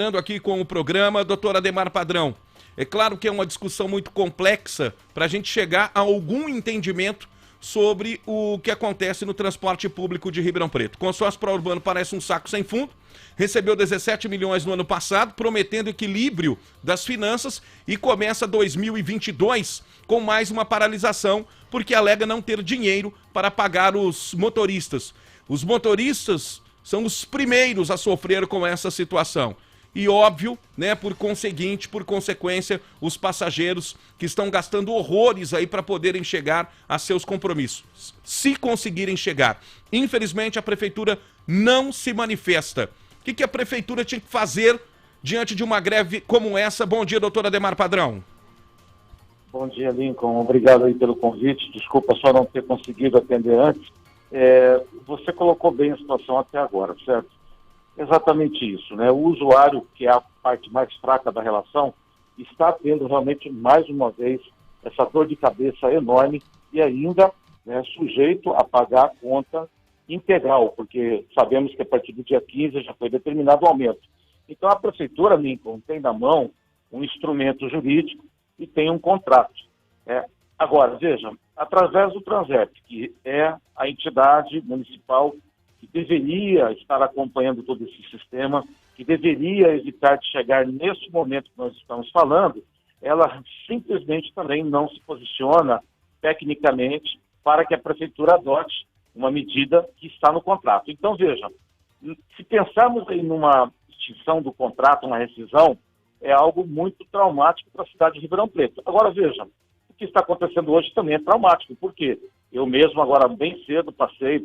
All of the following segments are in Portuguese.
Aqui com o programa, doutor Ademar Padrão. É claro que é uma discussão muito complexa para a gente chegar a algum entendimento sobre o que acontece no transporte público de Ribeirão Preto. O consórcio pró-urbano parece um saco sem fundo, recebeu 17 milhões no ano passado, prometendo equilíbrio das finanças e começa 2022 com mais uma paralisação, porque alega não ter dinheiro para pagar os motoristas. Os motoristas são os primeiros a sofrer com essa situação. E óbvio, né, por consequência, os passageiros que estão gastando horrores aí para poderem chegar a seus compromissos, se conseguirem chegar. Infelizmente, a prefeitura não se manifesta. O que a prefeitura tinha que fazer diante de uma greve como essa? Bom dia, doutor Ademar Padrão. Bom dia, Lincoln. Obrigado aí pelo convite. Desculpa só não ter conseguido atender antes. Você colocou bem a situação até agora, certo? Exatamente isso, né? O usuário, que é a parte mais fraca da relação, está tendo realmente, mais uma vez, essa dor de cabeça enorme e ainda, né, sujeito a pagar a conta integral, porque sabemos que a partir do dia 15 já foi determinado o aumento. Então a prefeitura, Lincoln, tem na mão um instrumento jurídico e tem um contrato. Agora, veja, através do Transep, que é a entidade municipal que deveria estar acompanhando todo esse sistema, que deveria evitar de chegar nesse momento que nós estamos falando, ela simplesmente também não se posiciona tecnicamente para que a prefeitura adote uma medida que está no contrato. Então, veja, se pensarmos aí numa extinção do contrato, uma rescisão, é algo muito traumático para a cidade de Ribeirão Preto. Agora, veja, o que está acontecendo hoje também é traumático. Por quê? Eu mesmo, agora bem cedo, passei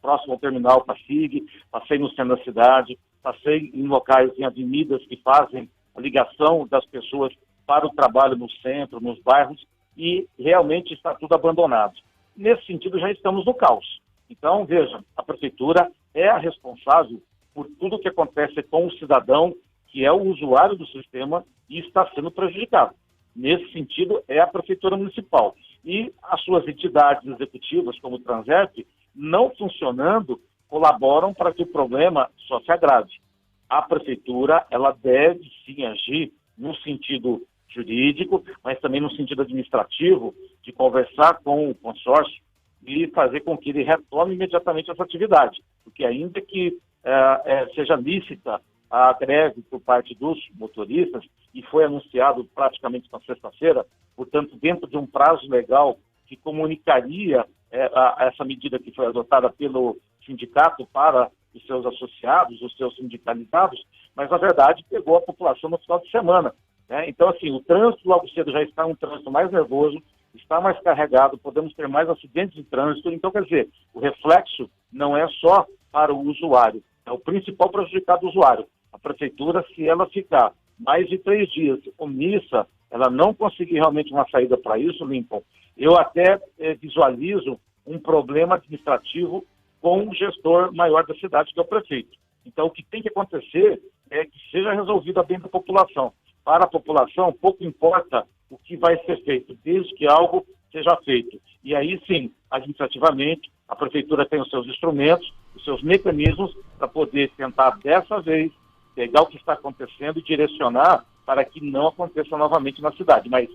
próximo ao terminal Pasig, passei no centro da cidade, passei em locais, em avenidas que fazem a ligação das pessoas para o trabalho no centro, nos bairros, e realmente está tudo abandonado. Nesse sentido, já estamos no caos. Então, veja, a prefeitura é a responsável por tudo o que acontece com o cidadão, que é o usuário do sistema e está sendo prejudicado. Nesse sentido, é a prefeitura municipal. E as suas entidades executivas, como o Transep, não funcionando, colaboram para que o problema só se agrave. A prefeitura, ela deve sim agir no sentido jurídico, mas também no sentido administrativo, de conversar com o consórcio e fazer com que ele retome imediatamente essa atividade. Porque ainda que seja lícita a greve por parte dos motoristas, e foi anunciado praticamente na sexta-feira, portanto, dentro de um prazo legal que comunicaria essa medida que foi adotada pelo sindicato para os seus associados, os seus sindicalizados, mas, na verdade, pegou a população no final de semana. Né? Então, assim, o trânsito logo cedo já está um trânsito mais nervoso, está mais carregado, podemos ter mais acidentes de trânsito. Então, quer dizer, o reflexo não é só para o usuário, é o principal prejudicado do usuário. A prefeitura, se ela ficar mais de 3 dias omissa, ela não conseguir realmente uma saída para isso, Lincoln, eu até visualizo um problema administrativo com o gestor maior da cidade, que é o prefeito. Então, o que tem que acontecer é que seja resolvido a bem da população. Para a população, pouco importa o que vai ser feito, desde que algo seja feito. E aí, sim, administrativamente, a prefeitura tem os seus instrumentos, os seus mecanismos para poder tentar, dessa vez, pegar o que está acontecendo e direcionar para que não aconteça novamente na cidade. Mas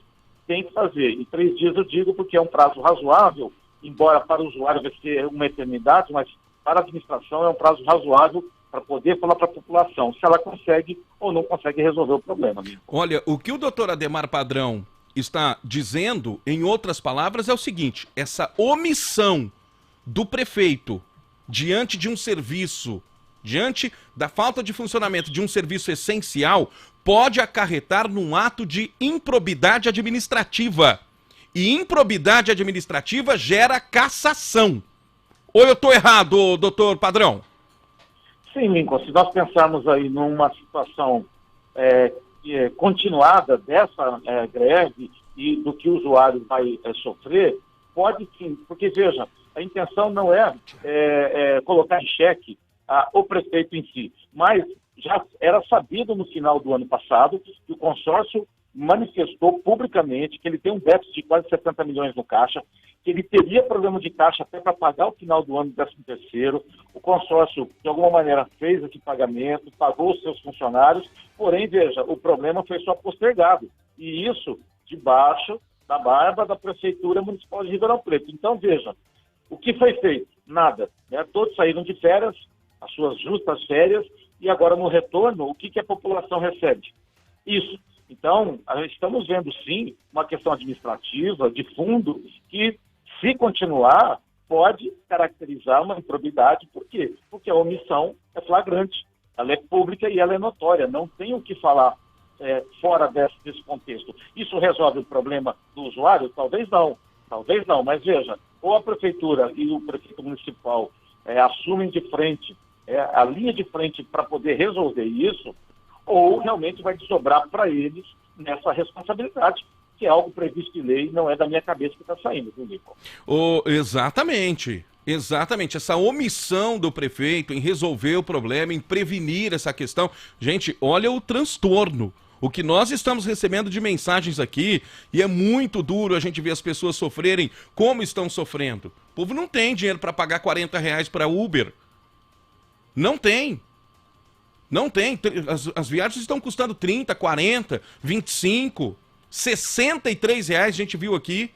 tem que fazer. Em 3 dias eu digo porque é um prazo razoável, embora para o usuário vai ser uma eternidade, mas para a administração é um prazo razoável para poder falar para a população se ela consegue ou não consegue resolver o problema. Amigo. Olha, o que o doutor Ademar Padrão está dizendo, em outras palavras, é o seguinte: essa omissão do prefeito diante de um serviço, diante da falta de funcionamento de um serviço essencial, pode acarretar num ato de improbidade administrativa. E improbidade administrativa gera cassação. Ou eu estou errado, doutor Padrão? Sim, Lincoln, se nós pensarmos aí numa situação continuada dessa greve e do que o usuário vai sofrer, pode sim, porque veja, a intenção não é colocar em xeque o prefeito em si, mas já era sabido no final do ano passado que o consórcio manifestou publicamente que ele tem um déficit de quase 70 milhões no caixa, que ele teria problema de caixa até para pagar o final do ano do 13º. O consórcio, de alguma maneira, fez esse pagamento, pagou os seus funcionários, porém, veja, o problema foi só postergado. E isso debaixo da barba da Prefeitura Municipal de Ribeirão Preto. Então, veja, o que foi feito? Nada. Né? Todos saíram de férias, as suas justas férias, e agora no retorno, o que a população recebe? Isso. Então, estamos vendo sim uma questão administrativa, de fundo, que se continuar, pode caracterizar uma improbidade. Por quê? Porque a omissão é flagrante, ela é pública e ela é notória, não tem o que falar fora desse contexto. Isso resolve o problema do usuário? Talvez não, mas veja, ou a Prefeitura e o Prefeito Municipal assumem de frente, a linha de frente para poder resolver isso, ou realmente vai desdobrar para eles nessa responsabilidade, que é algo previsto em lei, não é da minha cabeça que está saindo, viu, Lincoln? Exatamente. Essa omissão do prefeito em resolver o problema, em prevenir essa questão. Gente, olha o transtorno. O que nós estamos recebendo de mensagens aqui, e é muito duro a gente ver as pessoas sofrerem como estão sofrendo. O povo não tem dinheiro para pagar R$40 para Uber. Não tem. Não tem. As viagens estão custando 30, 40, 25, R$63, a gente viu aqui,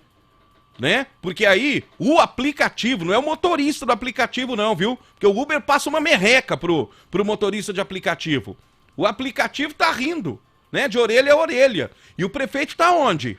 né? Porque aí o aplicativo, não é o motorista do aplicativo não, viu? Porque o Uber passa uma merreca pro motorista de aplicativo. O aplicativo tá rindo, né? De orelha a orelha. E o prefeito tá onde?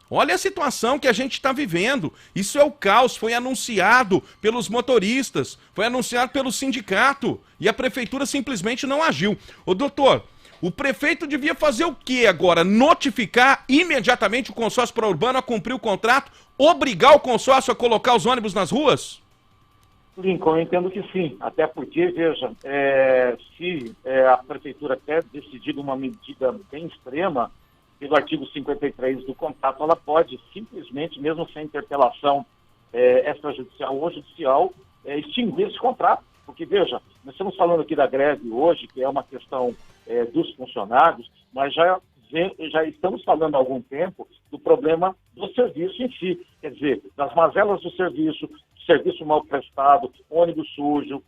Olha a situação que a gente está vivendo. Isso é o caos, foi anunciado pelos motoristas, foi anunciado pelo sindicato e a prefeitura simplesmente não agiu. Ô doutor, o prefeito devia fazer o que agora? Notificar imediatamente o consórcio pró-urbano a cumprir o contrato? Obrigar o consórcio a colocar os ônibus nas ruas? Lincoln, eu entendo que sim, até porque, veja, se a prefeitura quer decidir uma medida bem extrema, pelo artigo 53 do contrato, ela pode simplesmente, mesmo sem interpelação extrajudicial ou judicial, extinguir esse contrato. Porque, veja, nós estamos falando aqui da greve hoje, que é uma questão dos funcionários, mas já estamos falando há algum tempo do problema do serviço em si. Quer dizer, das mazelas do serviço mal prestado, ônibus sujo,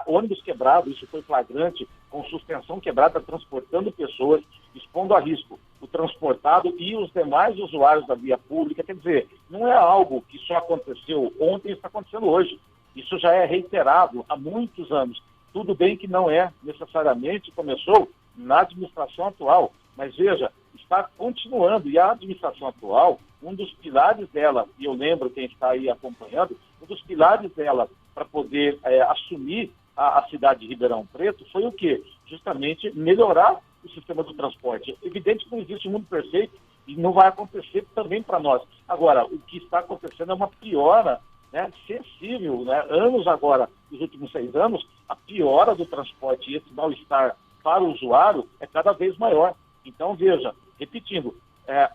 ônibus quebrado, isso foi flagrante, com suspensão quebrada, transportando pessoas, expondo a risco o transportado e os demais usuários da via pública. Quer dizer, não é algo que só aconteceu ontem e está acontecendo hoje. Isso já é reiterado há muitos anos. Tudo bem que não necessariamente começou na administração atual, mas veja, está continuando. E a administração atual, um dos pilares dela, e eu lembro quem está aí acompanhando, um dos pilares dela para poder assumir a cidade de Ribeirão Preto foi o quê? Justamente melhorar o sistema do transporte. É evidente que não existe um mundo perfeito e não vai acontecer também para nós. Agora, o que está acontecendo é uma piora, né, sensível, né? Anos agora, nos últimos 6 anos, a piora do transporte e esse mal-estar para o usuário é cada vez maior. Então, veja, repetindo,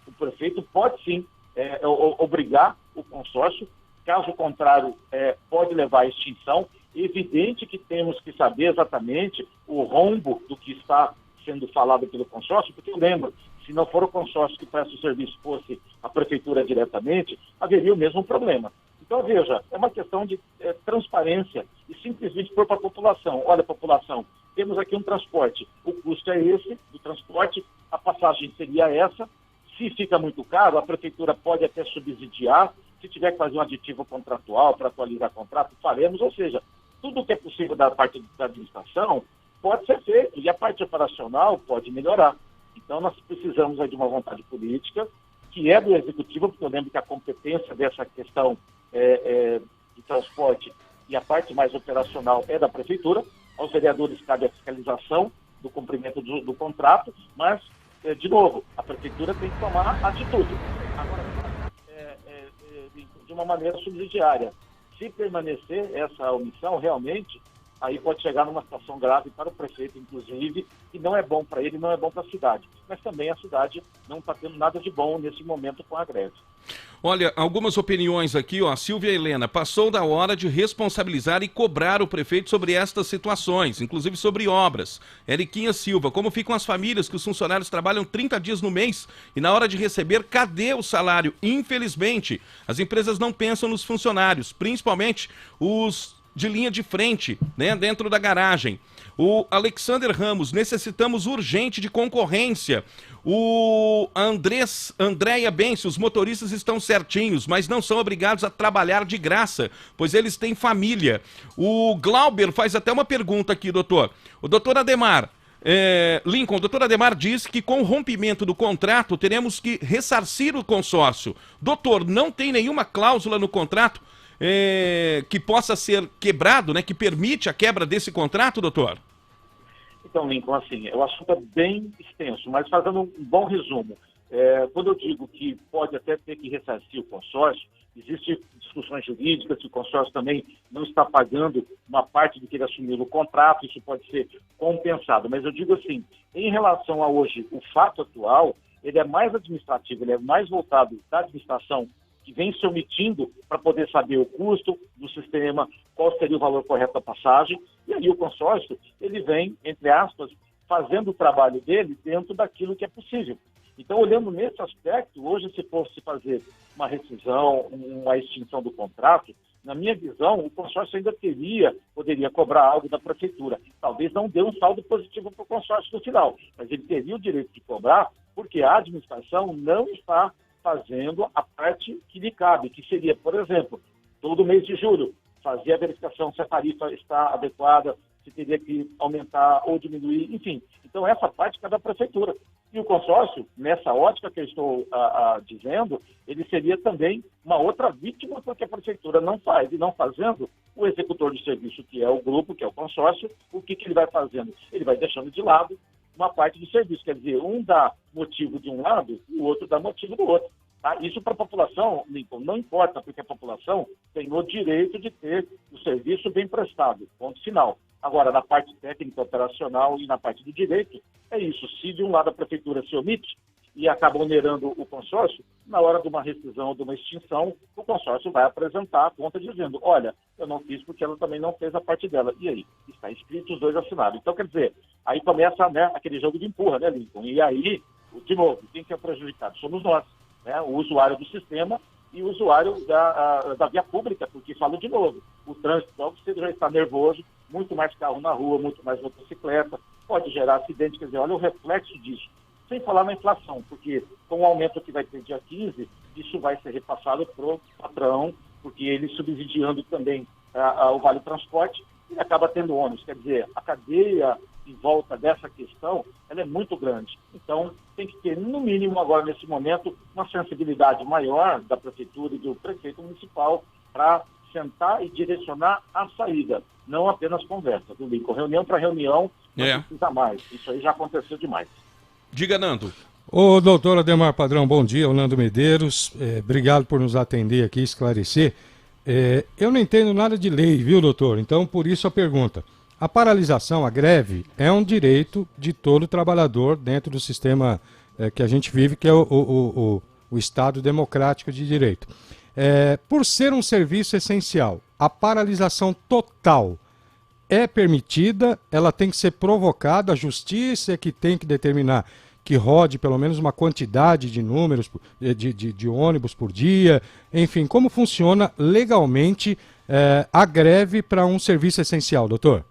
o prefeito pode sim obrigar o consórcio, caso contrário, pode levar à extinção. É evidente que temos que saber exatamente o rombo do que está sendo falado pelo consórcio, porque eu lembro, se não for o consórcio que presta o serviço, fosse a prefeitura diretamente, haveria o mesmo problema. Então, veja, é uma questão de transparência e simplesmente pôr para a população. Olha, população, temos aqui um transporte, o custo é esse do transporte, a passagem seria essa, se fica muito caro, a prefeitura pode até subsidiar, se tiver que fazer um aditivo contratual para atualizar o contrato, faremos, ou seja, tudo que é possível da parte da administração pode ser feito e a parte operacional pode melhorar. Então, nós precisamos aí de uma vontade política, que é do Executivo, porque eu lembro que a competência dessa questão de transporte e a parte mais operacional é da Prefeitura. Aos vereadores cabe a fiscalização do cumprimento do contrato, mas, de novo, a Prefeitura tem que tomar atitude. Agora, de uma maneira subsidiária. Se permanecer essa omissão, realmente, aí pode chegar numa situação grave para o prefeito, inclusive, e não é bom para ele, não é bom para a cidade. Mas também a cidade não está tendo nada de bom nesse momento com a greve. Olha, algumas opiniões aqui, ó. Silvia Helena, passou da hora de responsabilizar e cobrar o prefeito sobre estas situações, inclusive sobre obras. Eriquinha Silva, como ficam as famílias que os funcionários trabalham 30 dias no mês e na hora de receber, cadê o salário? Infelizmente, as empresas não pensam nos funcionários, principalmente os de linha de frente, né, dentro da garagem. O Alexander Ramos, necessitamos urgente de concorrência. O Andréia Bencio, os motoristas estão certinhos, mas não são obrigados a trabalhar de graça, pois eles têm família. O Glauber faz até uma pergunta aqui, doutor. O doutor Ademar, Lincoln, o doutor Ademar diz que com o rompimento do contrato teremos que ressarcir o consórcio. Doutor, não tem nenhuma cláusula no contrato que possa ser quebrado, né, que permite a quebra desse contrato, doutor? Então, Lincoln, assim, o assunto é bem extenso, mas fazendo um bom resumo, quando eu digo que pode até ter que ressarcir o consórcio, existem discussões jurídicas, se o consórcio também não está pagando uma parte do que ele assumiu no contrato, isso pode ser compensado. Mas eu digo assim, em relação a hoje, o fato atual, ele é mais administrativo, ele é mais voltado da administração que vem se omitindo para poder saber o custo do sistema, qual seria o valor correto da passagem, e aí o consórcio, ele vem, entre aspas, fazendo o trabalho dele dentro daquilo que é possível. Então, olhando nesse aspecto, hoje se fosse fazer uma rescisão, uma extinção do contrato, na minha visão, o consórcio ainda poderia cobrar algo da prefeitura. Talvez não dê um saldo positivo para o consórcio no final, mas ele teria o direito de cobrar, porque a administração não está fazendo a parte que lhe cabe, que seria, por exemplo, todo mês de julho, fazer a verificação se a tarifa está adequada, se teria que aumentar ou diminuir, enfim. Então, essa parte cabe à prefeitura. E o consórcio, nessa ótica que eu estou dizendo, ele seria também uma outra vítima, porque a prefeitura não faz. E não fazendo, o executor de serviço, que é o grupo, que é o consórcio, o que ele vai fazendo? Ele vai deixando de lado uma parte do serviço. Quer dizer, um dá motivo de um lado, o outro dá motivo do outro. Tá? Isso para a população, Lincoln, não importa, porque a população tem o direito de ter o serviço bem prestado, ponto final. Agora, na parte técnica, operacional e na parte do direito, é isso. Se de um lado a prefeitura se omite e acaba onerando o consórcio, na hora de uma rescisão ou de uma extinção, o consórcio vai apresentar a conta dizendo, olha, eu não fiz porque ela também não fez a parte dela. E aí? Está escrito, os dois assinaram. Então, quer dizer, aí começa, né, aquele jogo de empurra, né, Lincoln? E aí, de novo, quem que é prejudicado? Somos nós. Né, o usuário do sistema e o usuário da via pública, porque falo de novo, o trânsito, você já está nervoso, muito mais carro na rua, muito mais motocicleta, pode gerar acidente, quer dizer, olha o reflexo disso, sem falar na inflação, porque com o aumento que vai ter dia 15, isso vai ser repassado para o patrão, porque ele subsidiando também o Vale Transporte, ele acaba tendo ônus, quer dizer, a cadeia em volta dessa questão, ela é muito grande. Então, tem que ter, no mínimo, agora, nesse momento, uma sensibilidade maior da prefeitura e do prefeito municipal para sentar e direcionar a saída, não apenas conversa, do Lincoln. Reunião para reunião, não precisa mais. Isso aí já aconteceu demais. Diga, Nando. Ô, doutor Ademar Padrão, bom dia, o Nando Medeiros. Obrigado por nos atender aqui, esclarecer. Eu não entendo nada de lei, viu, doutor? Então, por isso a pergunta. A paralisação, a greve, é um direito de todo trabalhador dentro do sistema que a gente vive, que é o Estado democrático de direito. Por ser um serviço essencial, a paralisação total é permitida, ela tem que ser provocada, a justiça é que tem que determinar que rode pelo menos uma quantidade de números, de ônibus por dia, enfim, como funciona legalmente a greve para um serviço essencial, doutor?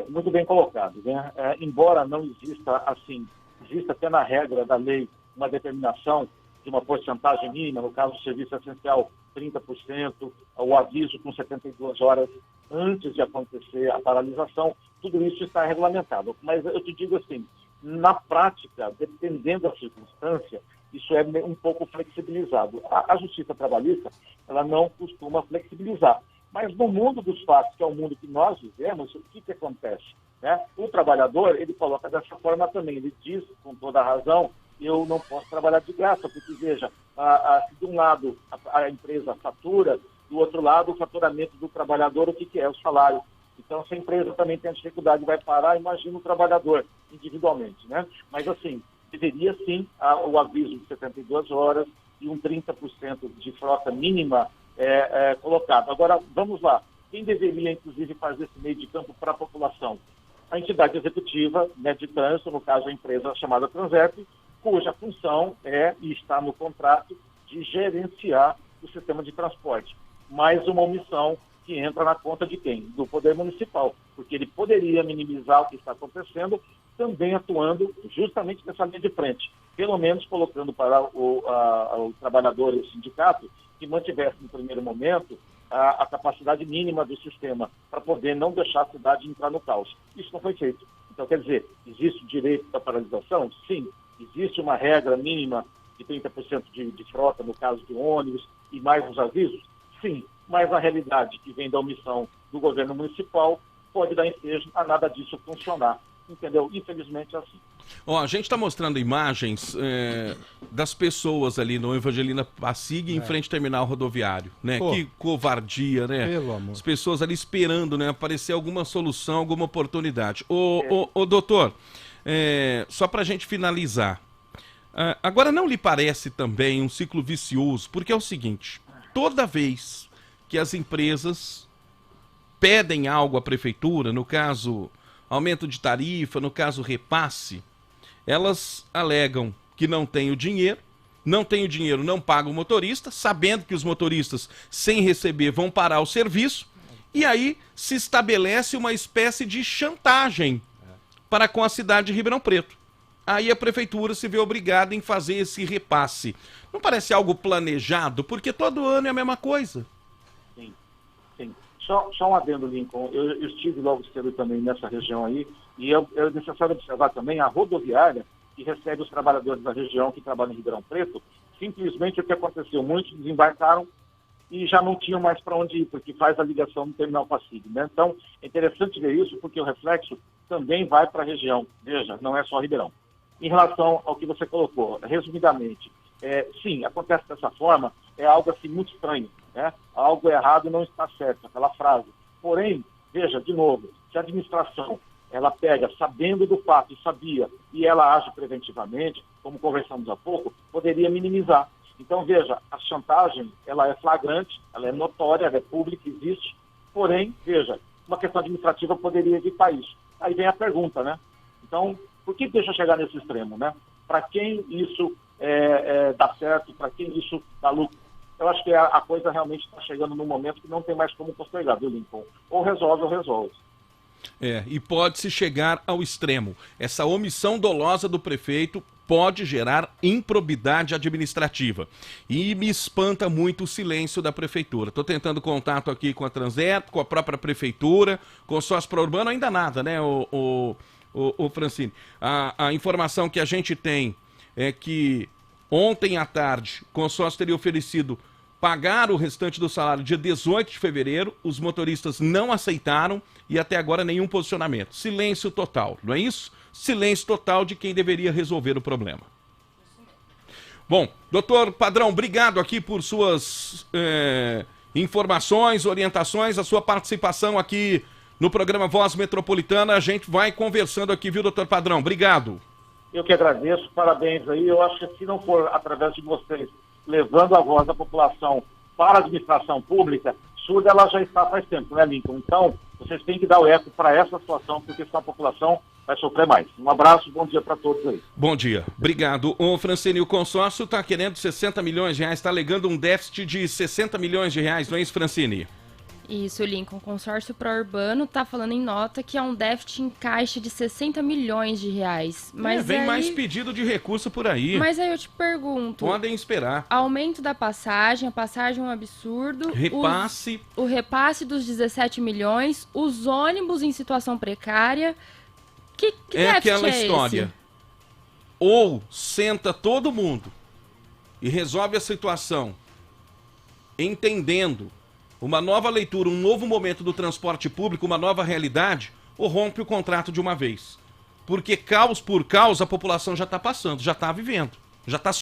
Muito bem colocado, né? Embora não exista, assim, exista até na regra da lei uma determinação de uma porcentagem mínima, no caso do serviço essencial, 30%, o aviso com 72 horas antes de acontecer a paralisação, tudo isso está regulamentado. Mas eu te digo assim, na prática, dependendo da circunstância, isso é um pouco flexibilizado. A Justiça Trabalhista, ela não costuma flexibilizar. Mas no mundo dos fatos, que é o mundo que nós vivemos, o que acontece? Né? O trabalhador, ele coloca dessa forma também, ele diz com toda a razão, eu não posso trabalhar de graça, porque veja, se de um lado a empresa fatura, do outro lado o faturamento do trabalhador, o que é? O salário. Então, se a empresa também tem a dificuldade, vai parar, imagina o trabalhador individualmente, né? Mas, assim, deveria sim o aviso de 72 horas e um 30% de frota mínima colocado. Agora, vamos lá. Quem deveria, inclusive, fazer esse meio de campo para a população? A entidade executiva, né, de trânsito, no caso a empresa chamada Transerp, cuja função e está no contrato de gerenciar o sistema de transporte. Mais uma omissão que entra na conta de quem? Do Poder Municipal, porque ele poderia minimizar o que está acontecendo, também atuando justamente nessa linha de frente, pelo menos colocando para o trabalhador e o sindicato que mantivesse no primeiro momento a capacidade mínima do sistema para poder não deixar a cidade entrar no caos. Isso não foi feito. Então, quer dizer, existe o direito da paralisação? Sim. Existe uma regra mínima de 30% de frota, no caso de ônibus, e mais os avisos? Sim. Mas a realidade que vem da omissão do governo municipal pode dar ensejo a nada disso funcionar. Entendeu? Infelizmente é assim. Ó, a gente está mostrando imagens das pessoas ali no Evangelina Pasig em frente ao terminal rodoviário, né? Pô. Que covardia, né? Pelo amor. As pessoas ali esperando, né? Aparecer alguma solução, alguma oportunidade. Ô, doutor, só para a gente finalizar. Agora, não lhe parece também um ciclo vicioso? Porque é o seguinte, toda vez que as empresas pedem algo à prefeitura, no caso aumento de tarifa, no caso repasse, elas alegam que não tem o dinheiro, não paga o motorista, sabendo que os motoristas, sem receber, vão parar o serviço, e aí se estabelece uma espécie de chantagem para com a cidade de Ribeirão Preto. Aí a prefeitura se vê obrigada em fazer esse repasse. Não parece algo planejado? Porque todo ano é a mesma coisa. Sim, sim. Só um adendo, Lincoln. Eu estive logo cedo também nessa região aí, e é necessário observar também a rodoviária que recebe os trabalhadores da região que trabalham em Ribeirão Preto. Simplesmente o que aconteceu, muitos desembarcaram e já não tinham mais para onde ir, porque faz a ligação no terminal Pasig, né? Então, é interessante ver isso, porque o reflexo também vai para a região. Veja, não é só Ribeirão. Em relação ao que você colocou, resumidamente, sim, acontece dessa forma, é algo assim muito estranho, né? Algo errado não está certo, aquela frase. Porém, veja, de novo, se a administração ela pega sabendo do fato e sabia, e ela age preventivamente, como conversamos há pouco, poderia minimizar. Então, veja, a chantagem, ela é flagrante, ela é notória, ela é pública, existe, porém, veja, uma questão administrativa poderia evitar isso. Aí vem a pergunta, né? Então, por que deixa chegar nesse extremo, né? Para quem isso dá certo, para quem isso dá lucro? Eu acho que a coisa realmente está chegando num momento que não tem mais como postergar, viu, Lincoln? Ou resolve ou resolve. E pode-se chegar ao extremo. Essa omissão dolosa do prefeito pode gerar improbidade administrativa. E me espanta muito o silêncio da prefeitura. Estou tentando contato aqui com a Transerp, com a própria prefeitura, consórcio pró-urbano, ainda nada, né, o Francine? A informação que a gente tem é que ontem à tarde o consórcio teria oferecido pagar o restante do salário dia 18 de fevereiro, os motoristas não aceitaram e até agora nenhum posicionamento. Silêncio total, não é isso? Silêncio total de quem deveria resolver o problema. Bom, doutor Padrão, obrigado aqui por suas informações, orientações, a sua participação aqui no programa Voz Metropolitana. A gente vai conversando aqui, viu, doutor Padrão? Obrigado. Eu que agradeço, parabéns aí. Eu acho que se não for através de vocês levando a voz da população para a administração pública, surda ela já está faz tempo, né, Lincoln? Então, vocês têm que dar o eco para essa situação, porque senão a população vai sofrer mais. Um abraço, bom dia para todos aí. Bom dia, obrigado. O Francine, o consórcio está querendo 60 milhões de reais, está alegando um déficit de 60 milhões de reais, não é isso, Francine? Isso, Lincoln. O consórcio pró-urbano está falando em nota que há um déficit em caixa de 60 milhões de reais. Mas vem aí... mais pedido de recurso por aí. Mas aí eu te pergunto... Podem esperar. Aumento da passagem, a passagem é um absurdo. Repasse. O repasse dos 17 milhões, os ônibus em situação precária. Que é aquela história. Esse? Ou senta todo mundo e resolve a situação entendendo uma nova leitura, um novo momento do transporte público, uma nova realidade, ou rompe o contrato de uma vez. Porque caos por caos a população já está passando, já está vivendo, já está